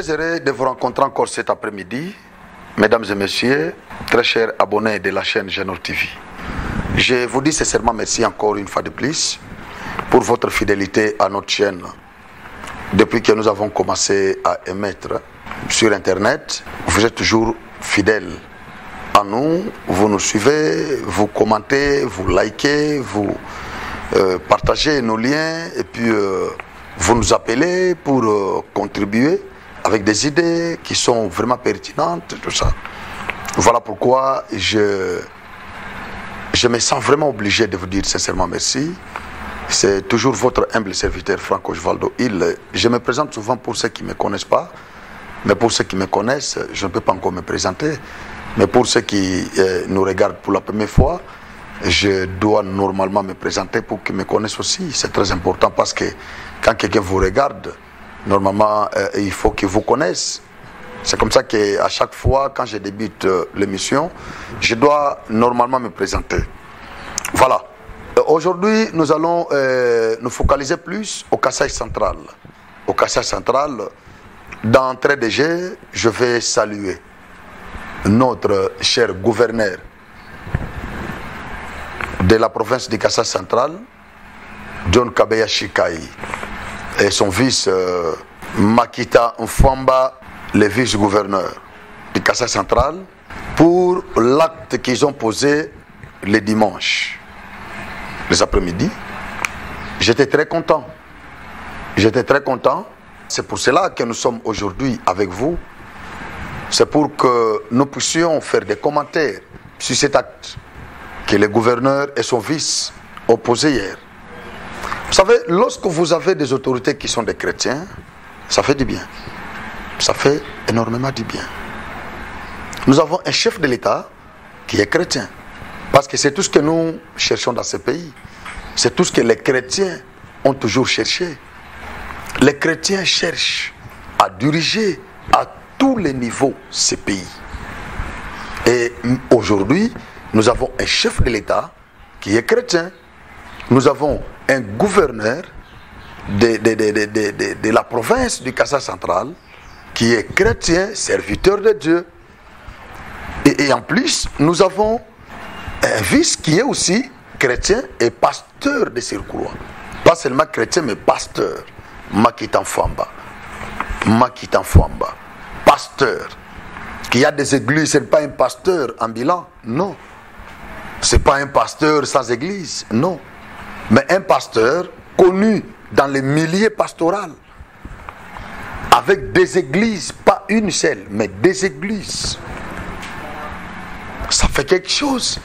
très heureux de vous rencontrer encore cet après-midi, mesdames et messieurs, très chers abonnés de la chaîne Genor TV. Je vous dis sincèrement merci encore une fois de plus pour votre fidélité à notre chaîne. Depuis que nous avons commencé à émettre sur Internet, vous êtes toujours fidèles à nous, vous nous suivez, vous commentez, vous likez, vous partagez nos liens et puis vous nous appelez pour contribuer avec des idées qui sont vraiment pertinentes, tout ça. Voilà pourquoi je me sens vraiment obligé de vous dire sincèrement merci. C'est toujours votre humble serviteur Franco Osvaldo Hill. Je me présente souvent pour ceux qui ne me connaissent pas, mais pour ceux qui me connaissent, je ne peux pas encore me présenter. Mais pour ceux qui nous regardent pour la première fois, je dois normalement me présenter pour qu'ils me connaissent aussi. C'est très important parce que quand quelqu'un vous regarde, normalement, il faut qu'il vous connaisse. C'est comme ça qu'à chaque fois, quand je débute l'émission, je dois normalement me présenter. Voilà. Aujourd'hui, nous allons nous focaliser plus au Kasaï central. Au Kasaï central, d'entrée de jeu, je vais saluer notre cher gouverneur de la province du Kasaï central, John Kabeya Shikai, et son vice Makita Mfwamba, le vice-gouverneur du Kasaï central, pour l'acte qu'ils ont posé le dimanche, les après-midi. J'étais très content. J'étais très content. C'est pour cela que nous sommes aujourd'hui avec vous. C'est pour que nous puissions faire des commentaires sur cet acte que le gouverneur et son vice ont posé hier. Vous savez, lorsque vous avez des autorités qui sont des chrétiens, ça fait du bien. Ça fait énormément du bien. Nous avons un chef de l'État qui est chrétien. Parce que c'est tout ce que nous cherchons dans ce pays. C'est tout ce que les chrétiens ont toujours cherché. Les chrétiens cherchent à diriger à tous les niveaux ce pays. Et aujourd'hui, nous avons un chef de l'État qui est chrétien. Nous avons un gouverneur de la province du Kasaï central qui est chrétien, serviteur de Dieu. Et en plus, nous avons un vice qui est aussi chrétien et pasteur de Surcroît. Pas seulement chrétien, mais pasteur. Makita Mfwamba. Makita Mfwamba. Pasteur. Qu'il y a des églises, ce n'est pas un pasteur ambulant. Non. Ce n'est pas un pasteur sans église. Non. Mais un pasteur connu dans les milieux pastoraux. Avec des églises, pas une seule, mais des églises. Ça fait quelque chose.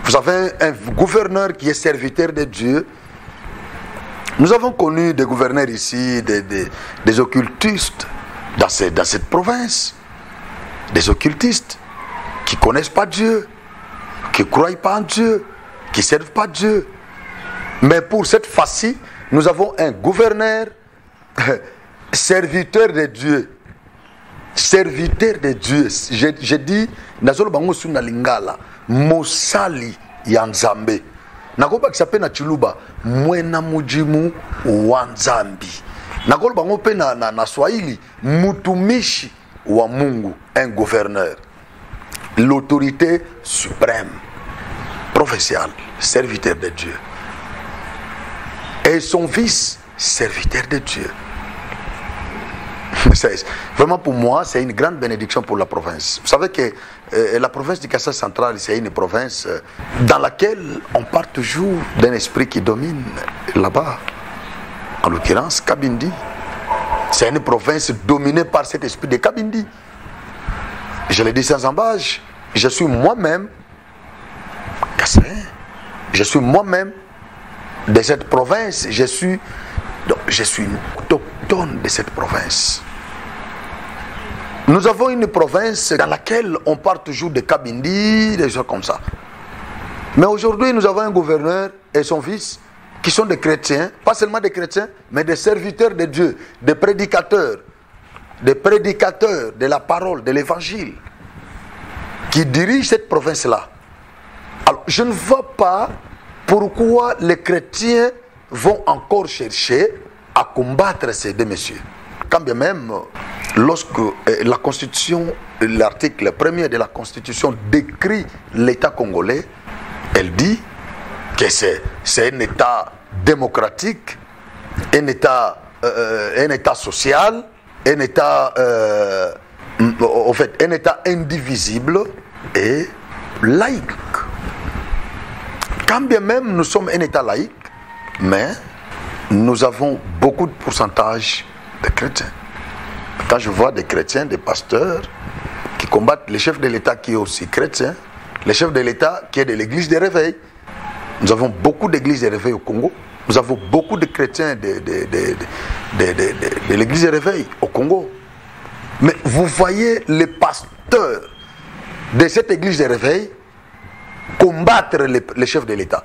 Vous avez un gouverneur qui est serviteur de Dieu. Nous avons connu des gouverneurs ici, des occultistes dans cette province. Des occultistes qui ne connaissent pas Dieu, qui ne croient pas en Dieu, qui ne servent pas Dieu. Mais pour cette fois-ci, nous avons un gouverneur serviteur de Dieu. Serviteur de Dieu. Je dis, Nazolo Bango Suna Lingala. Mosali ya Nzambe. Nakoba kisape na Chiluba mwena mujimu wa Nzambi. Nakoba bango pe na Swahili mutumishi wa Mungu, un gouverneur. L'autorité suprême, provinciale, serviteur de Dieu. Et son fils, serviteur de Dieu. Vraiment pour moi, c'est une grande bénédiction pour la province. Vous savez que la province du Kasaï central, c'est une province dans laquelle on part toujours d'un esprit qui domine là-bas. En l'occurrence, Kabindi. C'est une province dominée par cet esprit de Kabindi. Je le dis sans embâche, je suis moi-même Kassaïen. Je suis moi-même de cette province. Je suis autochtone de cette province. Nous avons une province dans laquelle on parle toujours de Kabindi, des choses comme ça. Mais aujourd'hui, nous avons un gouverneur et son fils qui sont des chrétiens, pas seulement des chrétiens, mais des serviteurs de Dieu, des prédicateurs de la parole, de l'évangile, qui dirigent cette province-là. Alors, je ne vois pas pourquoi les chrétiens vont encore chercher à combattre ces deux messieurs. Quand bien même, lorsque la Constitution, l'article 1er de la Constitution décrit l'État congolais, elle dit que c'est un État démocratique, un État social, un État, en fait, un État indivisible et laïque. Quand bien même nous sommes un État laïque, mais nous avons beaucoup de pourcentage de chrétiens. Quand je vois des chrétiens, des pasteurs qui combattent les chefs de l'État qui est aussi chrétien, les chefs de l'État qui est de l'église des réveils. Nous avons beaucoup d'églises des réveils au Congo. Nous avons beaucoup de chrétiens de l'église des réveils au Congo. Mais vous voyez les pasteurs de cette église des réveils combattre les chefs de l'État.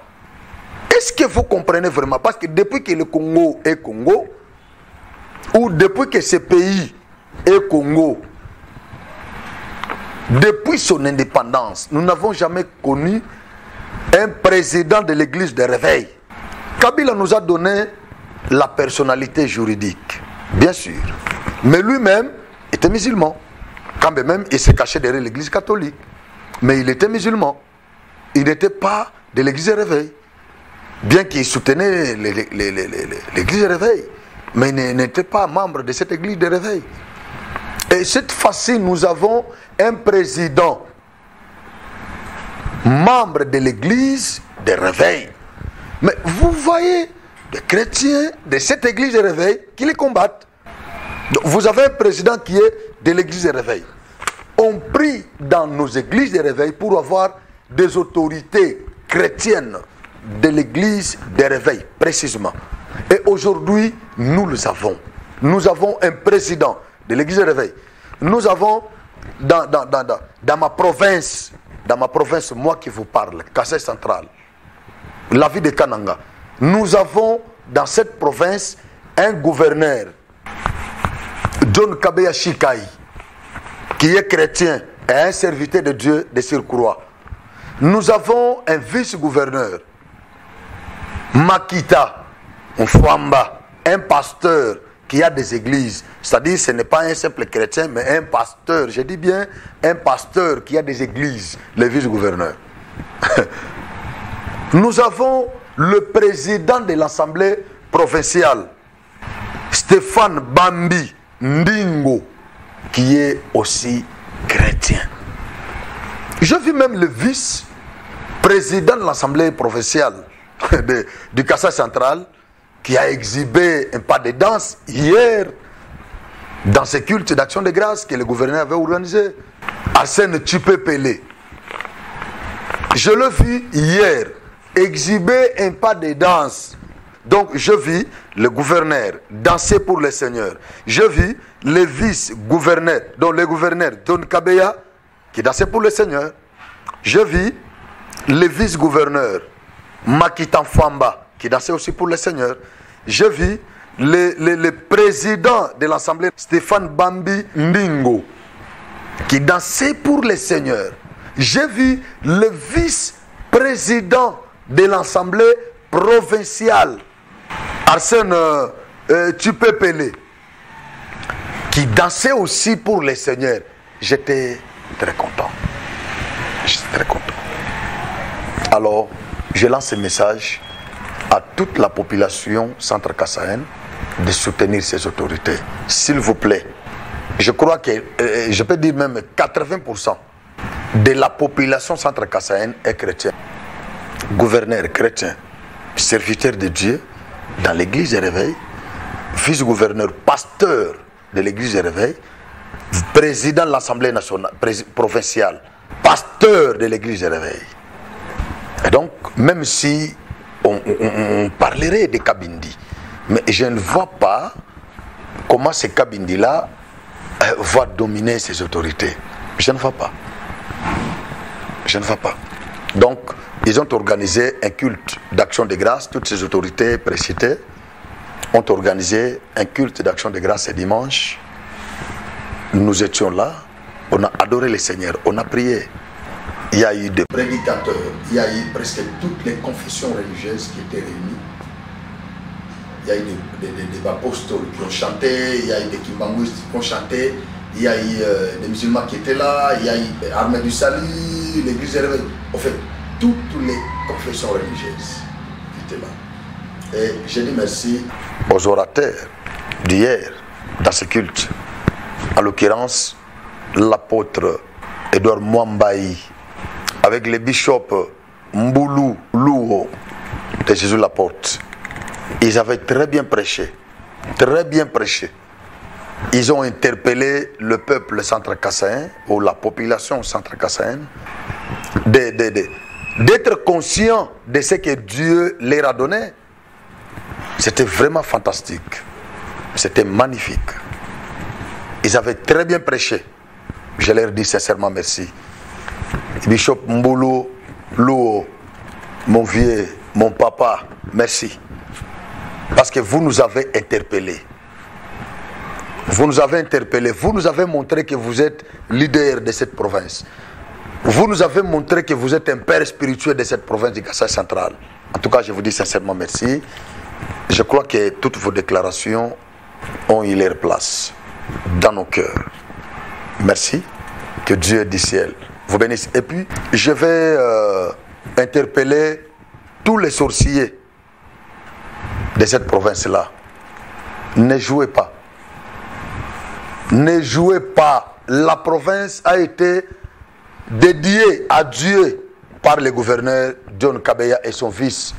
Est-ce que vous comprenez vraiment? Parce que depuis que le Congo est Congo, ou depuis que ce pays est Congo, depuis son indépendance, nous n'avons jamais connu un président de l'église de réveil. Kabila nous a donné la personnalité juridique, bien sûr. Mais lui-même était musulman. Quand même, il s'est caché derrière l'église catholique. Mais il était musulman. Il n'était pas de l'église de réveil. Bien qu'il soutenait l'église de réveil. Mais il n'était pas membre de cette église de réveil. Et cette fois-ci, nous avons un président membre de l'église de réveil. Mais vous voyez des chrétiens de cette église de réveil qui les combattent. Donc vous avez un président qui est de l'église de réveil. On prie dans nos églises de réveil pour avoir des autorités chrétiennes de l'église de réveil, précisément. Et aujourd'hui, nous le savons. Nous avons un président de l'église de réveil. Nous avons dans ma province, moi qui vous parle, Kassai central, la ville de Kananga, nous avons dans cette province un gouverneur, John Kabeya Shikai, qui est chrétien et un serviteur de Dieu de surcroît. Nous avons un vice-gouverneur, Makita Mfwamba, un pasteur qui a des églises. C'est-à-dire ce n'est pas un simple chrétien, mais un pasteur. Je dis bien un pasteur qui a des églises, le vice-gouverneur. Nous avons le président de l'Assemblée provinciale, Stéphane Bambi Ndingo, qui est aussi chrétien. Je vis même le vice-président de l'Assemblée provinciale du Kassai central, qui a exhibé un pas de danse hier dans ce culte d'action de grâce que le gouverneur avait organisé. Arsène Tchipé-Pelé. Je le vis hier exhiber un pas de danse. Donc je vis le gouverneur danser pour le Seigneur. Je vis le vice-gouverneur, donc le gouverneur Don Kabeya qui dansait pour le Seigneur. Je vis le vice-gouverneur Makita Mfwamba qui dansait aussi pour le Seigneur. Je vis le président de l'Assemblée, Stéphane Bambi Ndingo, qui dansait pour le Seigneur. J'ai vu le vice-président de l'Assemblée provinciale, Arsène Tchipé-Pelé, qui dansait aussi pour le Seigneur. J'étais très content. J'étais très content. Alors, je lance ce message à toute la population centre-kassaïenne de soutenir ces autorités. S'il vous plaît, je crois que, je peux dire même 80% de la population centre-kassaïenne est chrétienne. Gouverneur chrétien, serviteur de Dieu dans l'église de réveil, vice-gouverneur, pasteur de l'église de réveil, président de l'Assemblée nationale, provinciale, pasteur de l'église de réveil. Et donc, même si on parlerait de Kabindi, mais je ne vois pas comment ces Kabindi-là vont dominer ces autorités. Je ne vois pas. Je ne vois pas. Donc, ils ont organisé un culte d'action de grâce. Toutes ces autorités précitées ont organisé un culte d'action de grâce ce dimanche. Nous étions là. On a adoré le Seigneur. On a prié. Il y a eu des prédicateurs. Il y a eu presque toutes les confessions religieuses qui étaient réunies. il y a eu des Bapostoles qui ont chanté, il y a eu des Kimbangouistes qui ont chanté, il y a eu des musulmans qui étaient là, il y a eu Armée du Salut, l'Église réveillée. En fait, toutes les confessions religieuses qui étaient là. Et je dis merci aux orateurs d'hier dans ce culte. En l'occurrence, l'apôtre Edouard Mwambaï, avec les bishops Mboulou Louo de Jésus la Porte. Ils avaient très bien prêché. Très bien prêché. Ils ont interpellé le peuple centracassaïen ou la population centracassaïenne d'être conscient de ce que Dieu leur a donné. C'était vraiment fantastique. C'était magnifique. Ils avaient très bien prêché. Je leur dis sincèrement merci. Bishop Mboulou Louo, mon vieux, mon papa, merci. Parce que vous nous avez interpellés. Vous nous avez interpellés. Vous nous avez montré que vous êtes leader de cette province. Vous nous avez montré que vous êtes un père spirituel de cette province du Kasaï central. En tout cas, je vous dis sincèrement merci. Je crois que toutes vos déclarations ont eu leur place dans nos cœurs. Merci. Que Dieu du ciel vous bénisse. Et puis, je vais interpeller tous les sorciers de cette province-là. Ne jouez pas. Ne jouez pas. La province a été dédiée à Dieu par le gouverneur John Kabeya et son fils.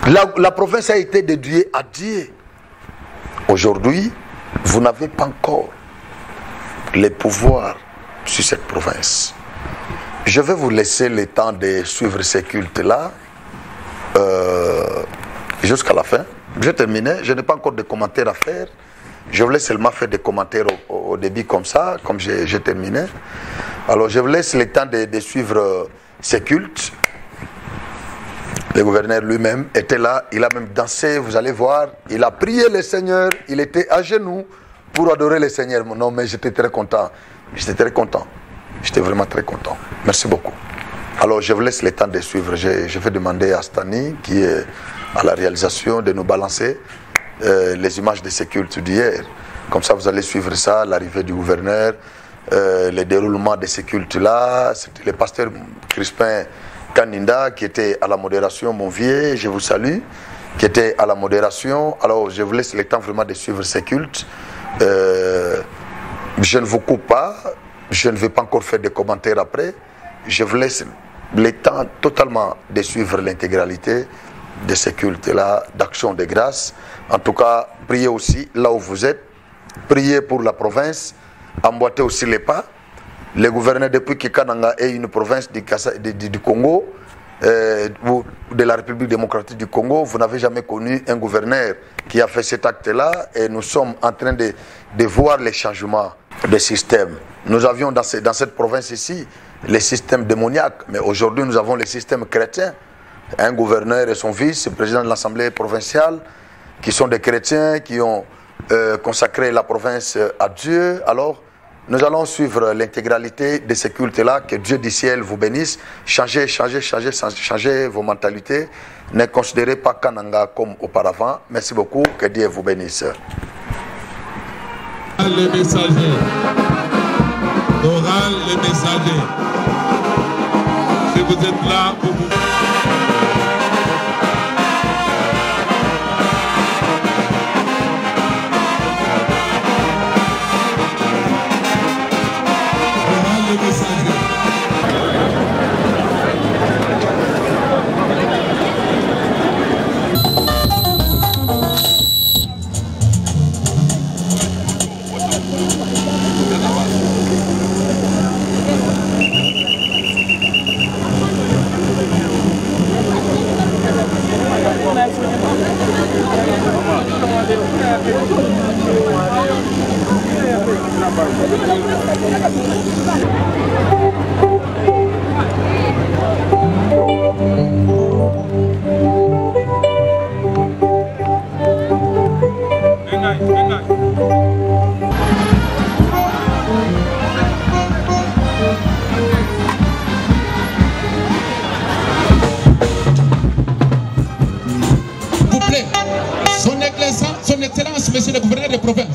La province a été dédiée à Dieu. Aujourd'hui, vous n'avez pas encore les pouvoirs sur cette province. Je vais vous laisser le temps de suivre ces cultes-là jusqu'à la fin. Je vais terminer. Je n'ai pas encore de commentaires à faire. Je voulais seulement faire des commentaires au début comme ça, comme j'ai terminé. Alors je vous laisse le temps de suivre ces cultes. Le gouverneur lui-même était là, il a même dansé, vous allez voir. Il a prié le Seigneur, il était à genoux pour adorer le Seigneur. Non, mais j'étais très content. J'étais très content. J'étais vraiment très content. Merci beaucoup. Alors je vous laisse le temps de suivre. Je vais demander à Stani, qui est à la réalisation, de nous balancer les images de ces cultes d'hier. Comme ça, vous allez suivre ça, l'arrivée du gouverneur, le déroulement de ces cultes-là. C'était le pasteur Crispin Kaninda qui était à la modération, mon vieux, je vous salue, qui était à la modération. Alors, je vous laisse le temps vraiment de suivre ces cultes. Je ne vous coupe pas, je ne vais pas encore faire des commentaires après. Je vous laisse le temps totalement de suivre l'intégralité de ces cultes-là, d'action de grâce. En tout cas, priez aussi là où vous êtes. Priez pour la province. Emboîtez aussi les pas. Le gouverneur, depuis que Kananga est une province du Congo, de la République démocratique du Congo, vous n'avez jamais connu un gouverneur qui a fait cet acte-là, et nous sommes en train de voir les changements de système. Nous avions dans cette province ici les systèmes démoniaques, mais aujourd'hui nous avons les systèmes chrétiens. Un gouverneur et son fils, président de l'Assemblée provinciale, qui sont des chrétiens, qui ont consacré la province à Dieu. Alors, nous allons suivre l'intégralité de ces cultes-là. Que Dieu du ciel vous bénisse. Changez vos mentalités. Ne considérez pas Kananga comme auparavant. Merci beaucoup. Que Dieu vous bénisse. Les messagers. Oral, les messagers. Si vous êtes là, vous pouvez... monsieur le gouverneur de province.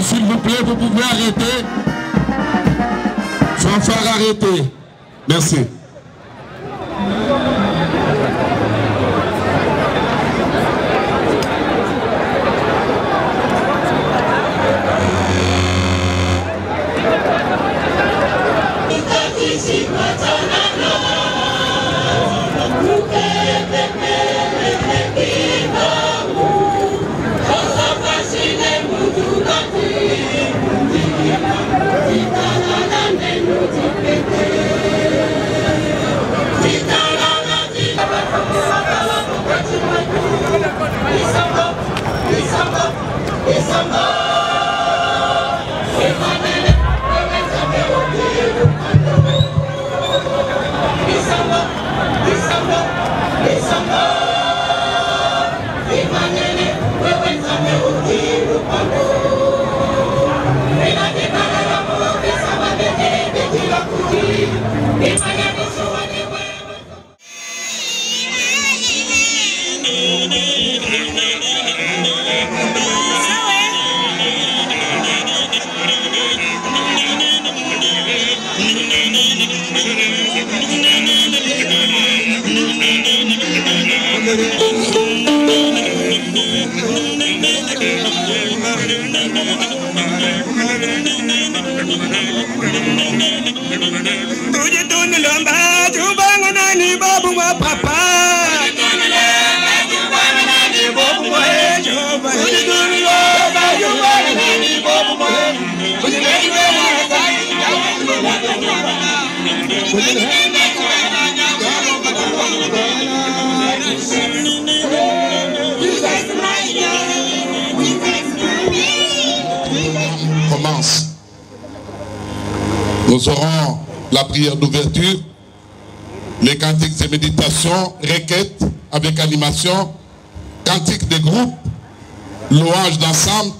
S'il vous plaît, vous pouvez arrêter. Fanfare arrêter. Merci. Commence. Nous aurons la prière d'ouverture, les cantiques et méditations, requêtes avec animation, cantiques de groupe, louanges d'ensemble,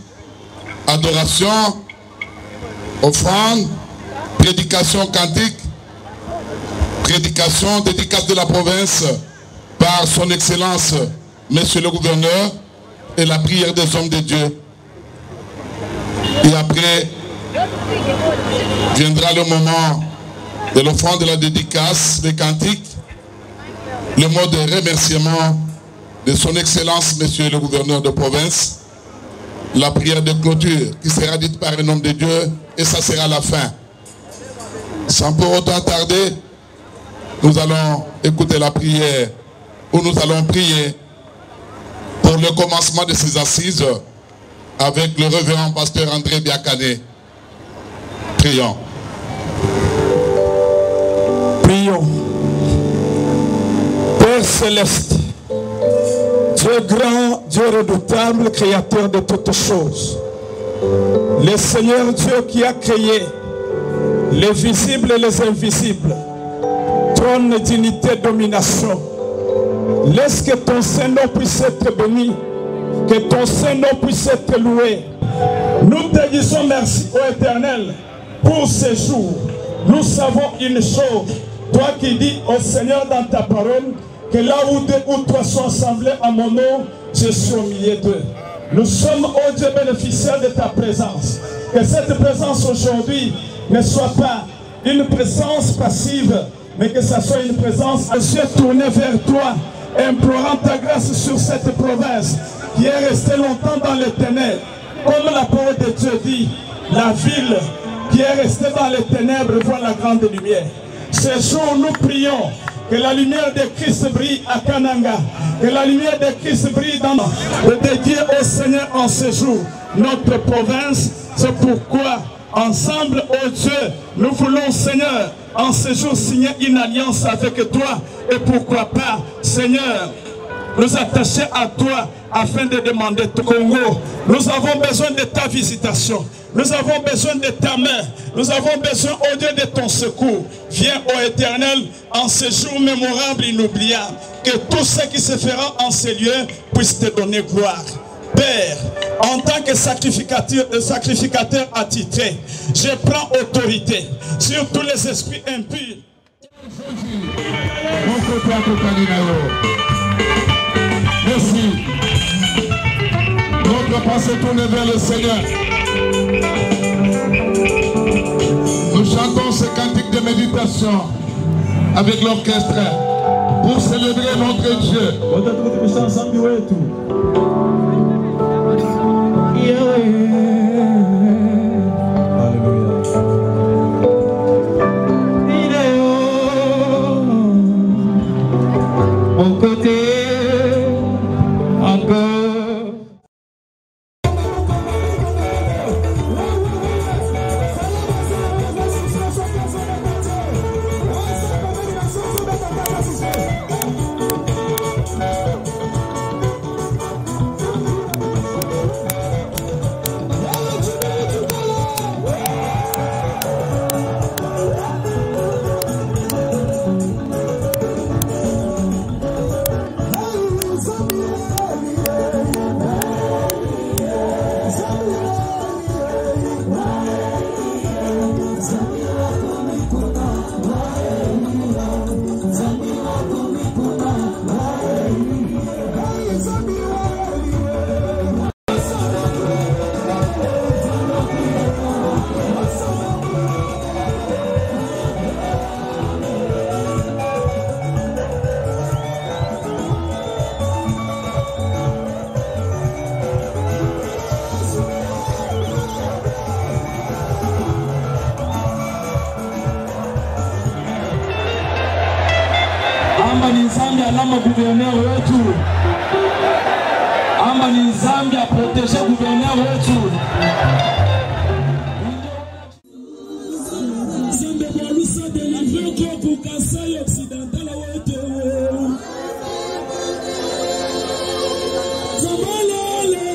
adoration, offrande, prédication cantique, prédication, dédicace de la province par son excellence, monsieur le gouverneur, et la prière des hommes de Dieu. Et après, viendra le moment de l'offrande de la dédicace, des cantiques, le mot de remerciement de son excellence, monsieur le gouverneur de province, la prière de clôture qui sera dite par un homme de Dieu, et ça sera la fin. Sans pour autant tarder, nous allons écouter la prière, où nous allons prier pour le commencement de ces assises avec le révérend pasteur André Biakane. Prions. Prions. Père céleste, Dieu grand, Dieu redoutable, créateur de toutes choses, le Seigneur Dieu qui a créé les visibles et les invisibles, trône d'unité, domination. Laisse que ton Saint-Nom puisse être béni, que ton Saint-Nom puisse être loué. Nous te disons merci, ô Éternel, pour ce jour. Nous savons une chose, toi qui dis au Seigneur dans ta parole, que là où deux ou trois sont assemblés à mon nom, je suis au milieu d'eux. Nous sommes, ô Dieu, bénéficiaires de ta présence. Que cette présence aujourd'hui ne soit pas une présence passive, mais que ça soit une présence Dieu tournée vers toi, implorant ta grâce sur cette province qui est restée longtemps dans les ténèbres. Comme la parole de Dieu dit, la ville qui est restée dans les ténèbres voit la grande lumière. Ce jour, nous prions que la lumière de Christ brille à Kananga, que la lumière de Christ brille dans le dédié au Seigneur en ce jour, notre province. C'est pourquoi, ensemble, ô Dieu, nous voulons, Seigneur, en ce jour signer une alliance avec toi. Et pourquoi pas, Seigneur, nous attacher à toi afin de demander ton Congo. Nous avons besoin de ta visitation. Nous avons besoin de ta main. Nous avons besoin, au Dieu, de ton secours. Viens, ô Éternel, en ce jour mémorable, inoubliable, que tout ce qui se fera en ces lieux puisse te donner gloire. Père, en tant que sacrificateur attitré, je prends autorité sur tous les esprits impurs. Merci. Notre pensée tournée vers le Seigneur. Nous chantons ce cantique de méditation avec l'orchestre pour célébrer notre Dieu. Mon côté encore. Amba ni Nzambi alama gouverneur wetu. Amba ni Nzambi a protéger gouverneur wetu. Nzambi kwa délivrer kwa Kasai occidental wetu. Zamalele.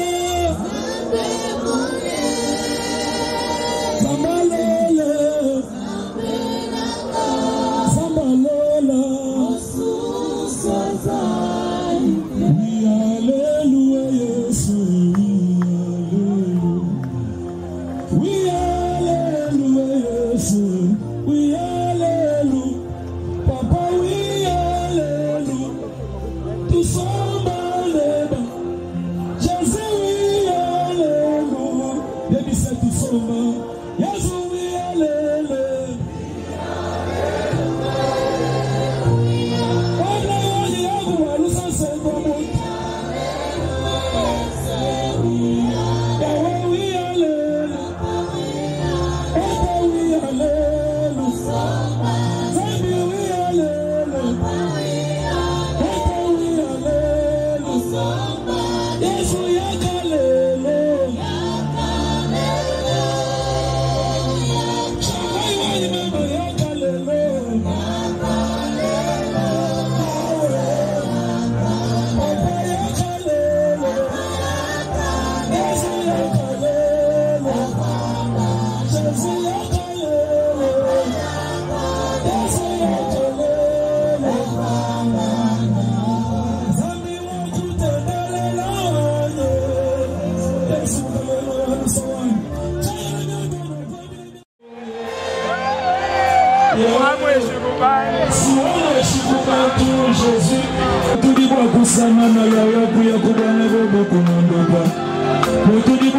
Zamalele. Zamalele.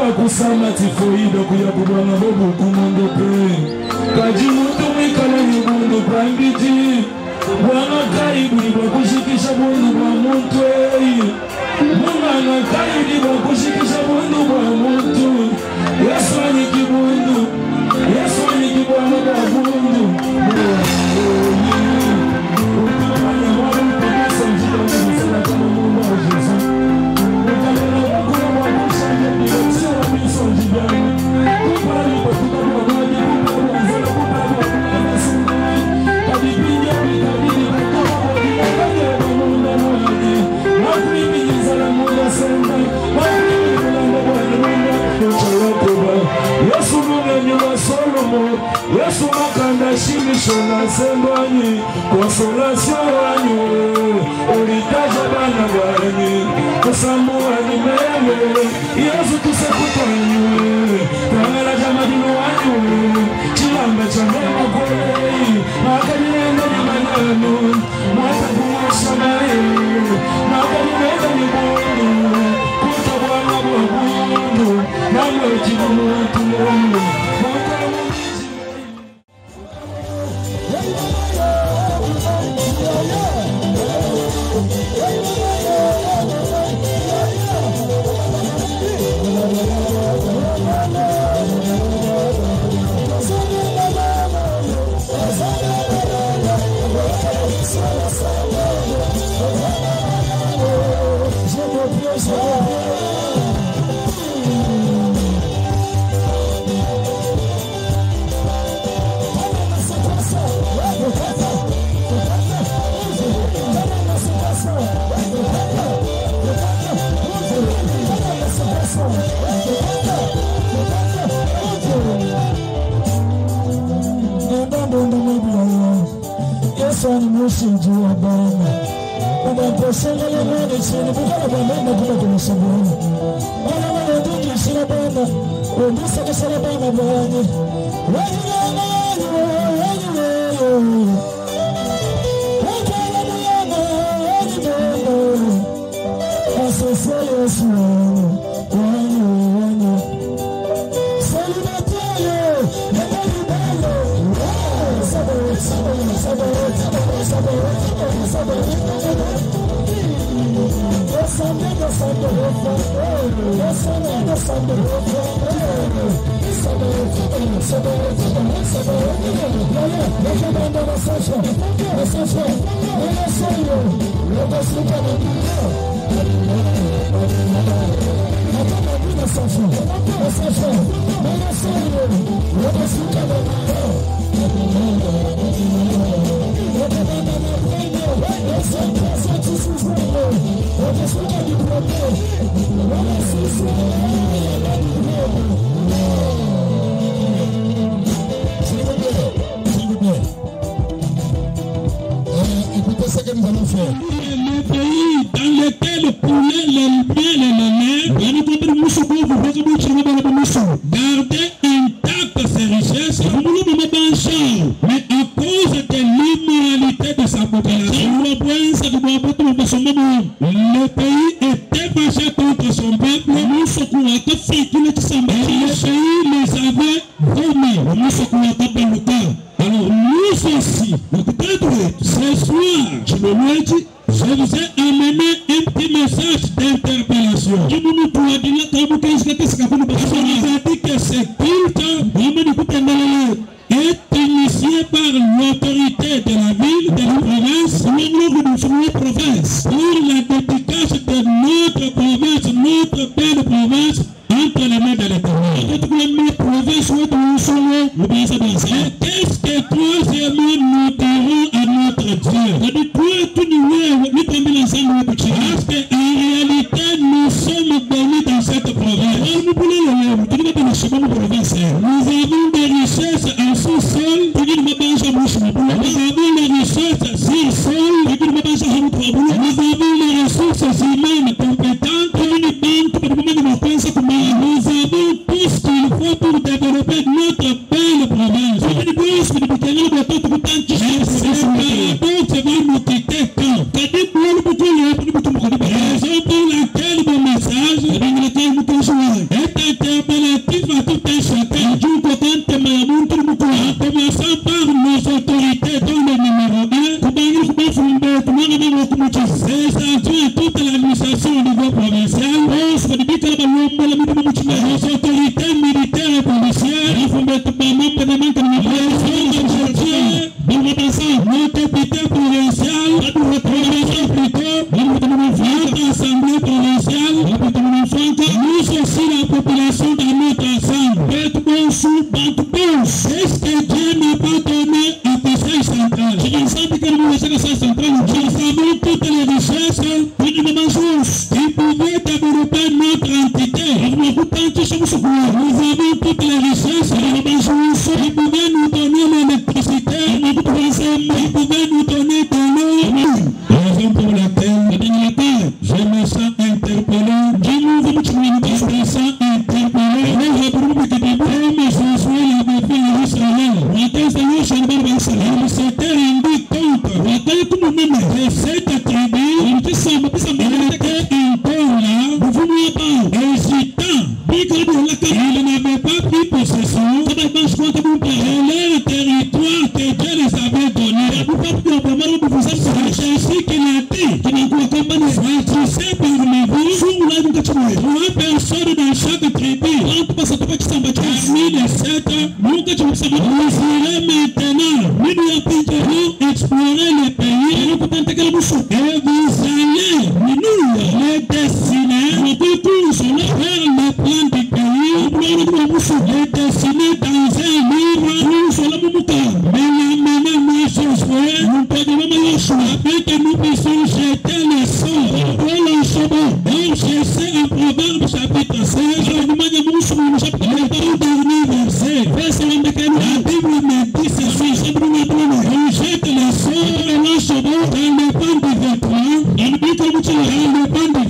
Kusama tifoido kuya kubana bobu kumondo pe kaji mutu kala ni mundu pambiti Bwana kaidi bakushikisha mundu kwa muntu Mwana kaidi bakushikisha mundu kwa muntu Yesu anikibundu Yesu anikibwana kwa mundu Ukamanya mwana mpagisa njika mwisana kama mundu wa Jesu Ukamanya wakuna wakusha njika mwisana wa miso njibani Kupari pakuka kwa maji kupari wanzela kupari wakuna masuna Kadipinja mikadini kukawa wadina kaya kwa munda mwadi Makrimi njizala munda senda Makrimi kulanda kwa nyumunda Kuchalakuba Yesu mwenye wa Solomo Yesu makanda shimisho na sembani Konsolasyon wanyu Ulitaja bana wanyu Kusamua ni mewe Yesu tusekutanyu Kamela jamadino wanyu Chilambe chanema kore Makadinenda ni mananu Mwatakumusha nae Makadinenda ni mundu Kutabwana bwa mundu Namwe jibumuntu mundu Écoutez ce que nous allons faire. Le pays dans lequel le poulet, le bien et la mer, gardez intactes ses richesses, mais à cause de l'immoralité de sa population, le pays était fâché contre son peuple, et le pays les avait vomi. Alors nous aussi, ce soir, je vous ai amené un petit message d'interpellation. Je vous ai dit que ce culte est initié par l'autorité de la ville, de la province, pour la dédicace de notre province, notre belle province, entre les mains de l'Éternel. Qu'est-ce que troisièmement nous dirons à notre Dieu? Parce qu'en réalité, nous sommes bénis dans cette province. Nous avons des richesses en sous-sol. Nous avons les richesses sur-sol. Nous avons les ressources humaines compétentes. Nous avons tout ce qu'il faut pour développer notre belle province. Donc, va nous quitter quand? Raison pour laquelle mon message est interpellatif à tout un chacun. En commençant par nos les autorités militaires et policières, nos députés provinciaux, notre assemblée provinciale, nous aussi la population de notre ensemble. Est-ce que Dieu n'a pas donné un conseil central? Je ne sais pas quel est le conseil central. Nous savons toutes les richesses qui pouvaient développer notre entité. Nous avons toutes les richesses qui pouvaient nous donner l'électricité, qui pouvaient nous donner de l'eau. Raison pour laquelle je me sens interpellé. Je me sens interpellé. Il s'était rendu compte de cette tribu. Il était encore là, hésitant. Il n'avait pas pris possession de leur territoire que Dieu les avait donné. C'est ainsi qu'il a dit qu'il choisissait parmi vous 3 personnes dans chaque tribu. Parmi les 7, vous irez maintenant pour explorer le pays et vous allez les destiner vers le plan du pays, les destiner dans un livre, mais l'amener Josué, afin que nous puissions jeter le sort. Donc je sais en Proverbe chapitre 16, le tout dernier verset, la Bible me dit ceci, on jette le sort dans le pan de vêtements, toute décision vient de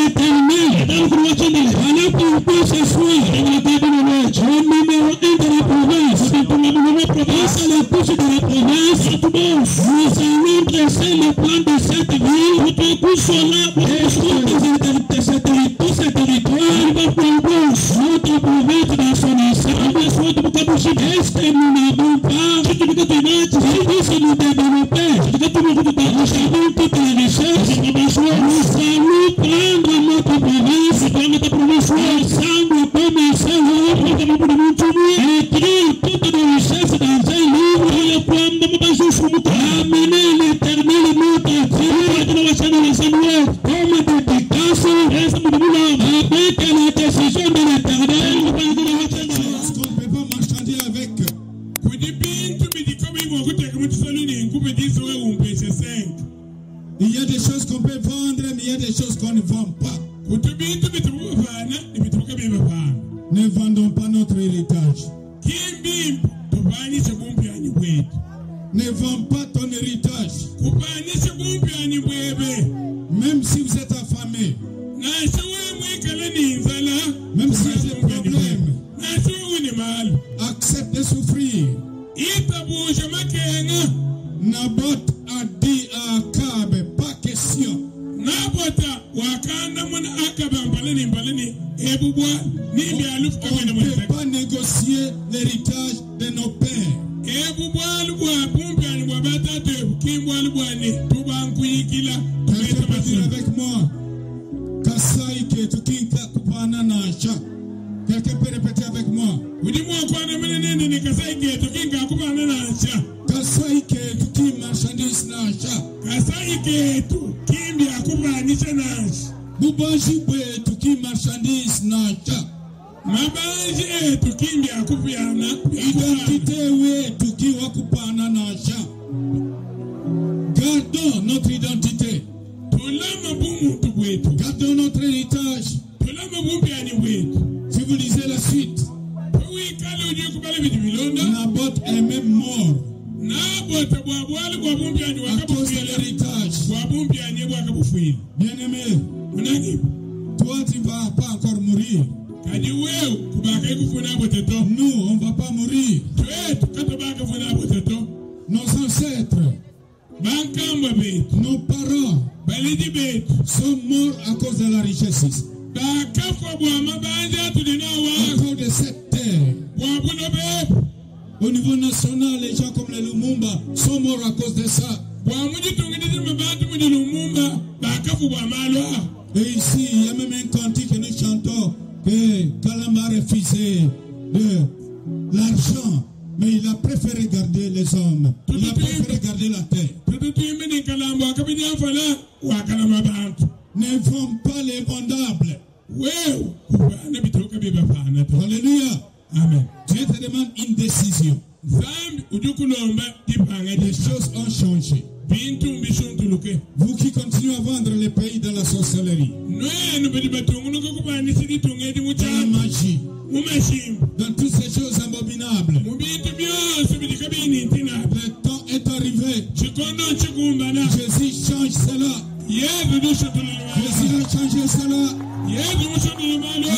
l'Éternel. Voilà pourquoi ce soir, le numéro 1 de la province, face à la couche de la province, nous allons dresser le plan de cette ville, notre coup sera de ce territoire, notre province dans son ensemble. Est-ce que nous n'avons pas, si nous développer, nous avons toutes les richesses, nous allons prendre notre province, ensemble commencer écrire toutes les richesses dans un livre, amener l'Éternel notre Dieu comme dédicace, avec la décision de l'Éternel. Il y a des choses qu'on peut vendre, mais il y a des choses qu'on ne vend pas. Ne vendons pas notre héritage. Ne vends pas ton héritage. Même si vous êtes affamé, même si vous avez des problèmes, accepte de souffrir. Naboth a dit à Akab, pas question. On ne peut pas négocier l'héritage de nos pères. Quelqu'un peut dire avec moi, Kasai Ketukinka Kupana Nasha. Quelqu'un peut répéter avec moi. Kasai Ketuki marchandise Nasha. Kasai Ketuki Akubanisha Nash. Bubaji Tuki marchandise Nasha. Mabaji Tuki Akubiana. Identité we Tuki Wakupana Nasha. Gardons notre identité. Gardons notre héritage. Si vous lisez la suite, Naboth est même mort à cause de l'héritage. Bien-aimé, toi tu ne vas pas encore mourir. Nous, on ne va pas mourir. Nos ancêtres, nos parents sont morts à cause de la richesse. À cause de cette terre. Au niveau national, les gens comme les Lumumba sont morts à cause de ça. Et ici, il y a même un cantique que nous chantons que Kalamba a refusé de l'argent, mais il a préféré garder les hommes. Il a préféré garder la terre. Ne vont pas les vendables. Alléluia. Amen. Dieu te demande une décision. Les choses ont changé. Vous qui continuez à vendre les pays dans la sorcellerie, dans la magie, dans toutes ces choses abominables, le temps est arrivé. Jésus change cela. Jésus a changé cela. Il y a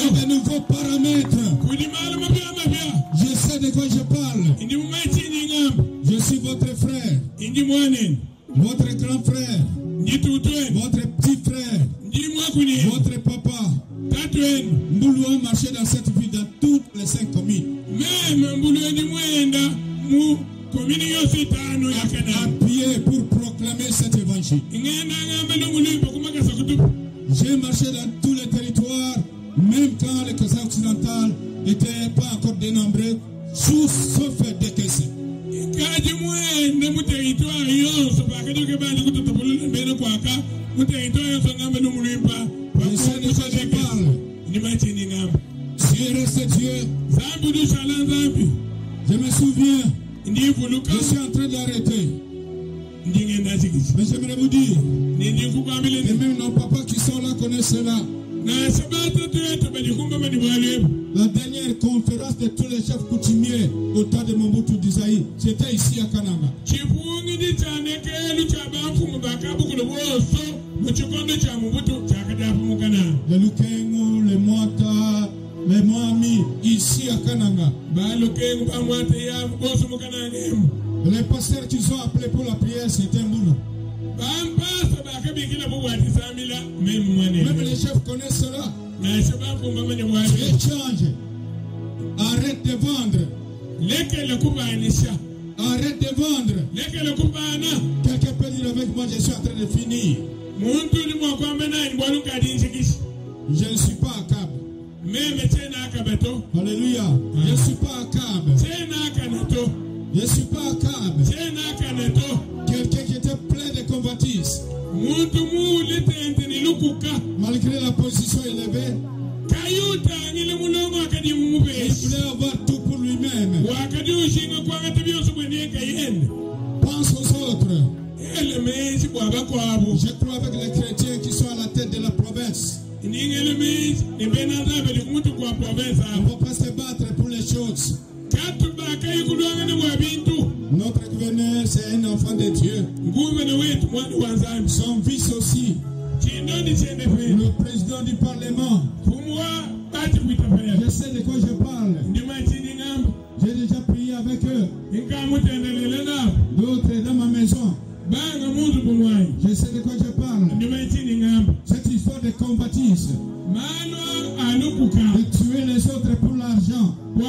de nouveaux paramètres. Je sais de quoi je parle. Je suis votre frère, votre grand frère, votre petit frère, votre papa. Nous devons marcher dans cette vie dans toutes les 5 communes. Appuyez pour proclamer cet évangile. J'ai marché dans tous les territoires, même quand les Kazakhs occidentales n'étaient pas encore dénombrés, sauf des caisses. Dieu reste Dieu. Je me souviens, je suis en train d'arrêter. Mais j'aimerais vous dire, et même nos papas qui sont là connaissent cela. La dernière conférence de tous les chefs coutumiers au temps de Mobutu Dizaï, c'était ici à Kananga. Les Lukengo, les Mwata, les Moami, ici à Kananga. Les pasteurs qu'ils ont appelés pour la prière, c'était un boulot. Même les chefs connaissent cela. Échange. Arrête de vendre. Arrête de vendre. Quelqu'un peut dire avec moi, je suis en train de finir. Je ne suis pas à Cab. Alléluia. Je ne suis pas à Cab. Je ne suis pas à Cab. Quelqu'un qui était plein de convoitises. Malgré la position élevée, il voulait avoir tout pour lui-même. Pense aux autres. Je crois avec les chrétiens qui sont à la tête de la province. On ne peut pas se battre pour les choses. Notre gouverneur, c'est un enfant de Dieu. Son fils aussi. Le président du Parlement. Je sais de quoi je parle. J'ai déjà prié avec eux. D'autres dans ma maison. Je sais de quoi je parle. Cette histoire de combattise. De tuer les autres pour l'argent. Il y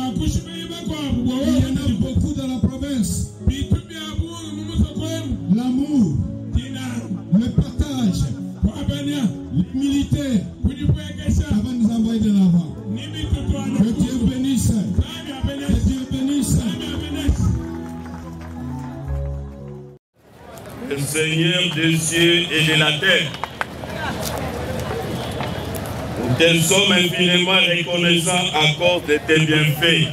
en a beaucoup dans la province. L'amour, le partage, l'humilité, ça va nous envoyer de l'avant. Que Dieu bénisse. Que Dieu bénisse. Le Seigneur des cieux et de la terre, nous te sommes infiniment reconnaissants à cause de tes bienfaits,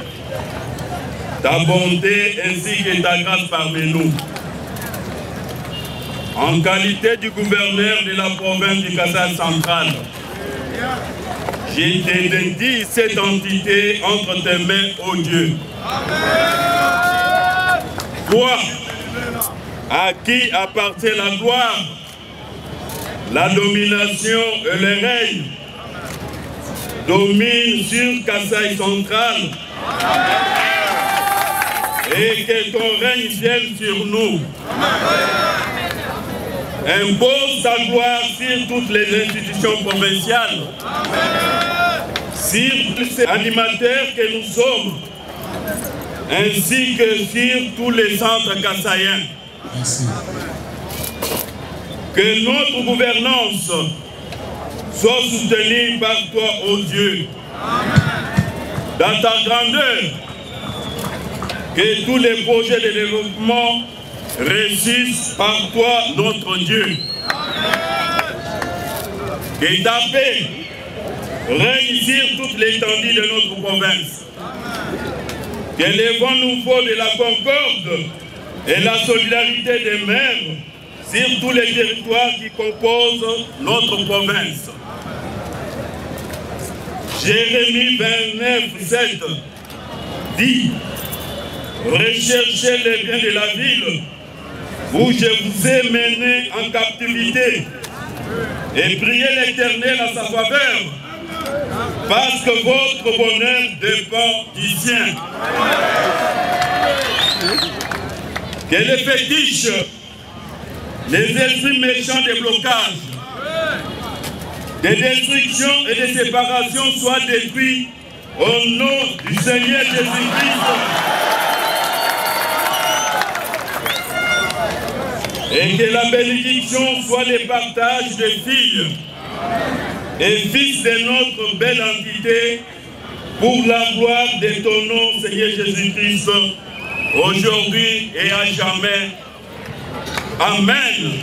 ta bonté ainsi que ta grâce parmi nous. En qualité du gouverneur de la province du Kasaï central, j'ai dédié cette entité entre tes mains, ô Dieu. Toi, à qui appartient la gloire, la domination et le règne, domine sur Kasaï central et que ton règne vienne sur nous. Impose ta gloire sur toutes les institutions provinciales, sur les animateurs que nous sommes, ainsi que sur tous les centres kassaïens. Que notre gouvernance soit soutenue par toi, ô Dieu. Dans ta grandeur, que tous les projets de développement réussissent par toi, notre Dieu. Que ta paix règne sur toute l'étendue de notre province. Que les vents nouveaux de la concorde et la solidarité des mères sur tous les territoires qui composent notre province. Jérémie 29, 7 dit: recherchez les biens de la ville où je vous ai mené en captivité et priez l'Éternel à sa faveur, parce que votre bonheur dépend du sien. Que les fétiches, les esprits méchants des blocages, des destructions et des séparations soient détruits au nom du Seigneur Jésus-Christ. Et que la bénédiction soit le partage des filles et fils de notre belle entité pour la gloire de ton nom, Seigneur Jésus-Christ, aujourd'hui et à jamais. Amen.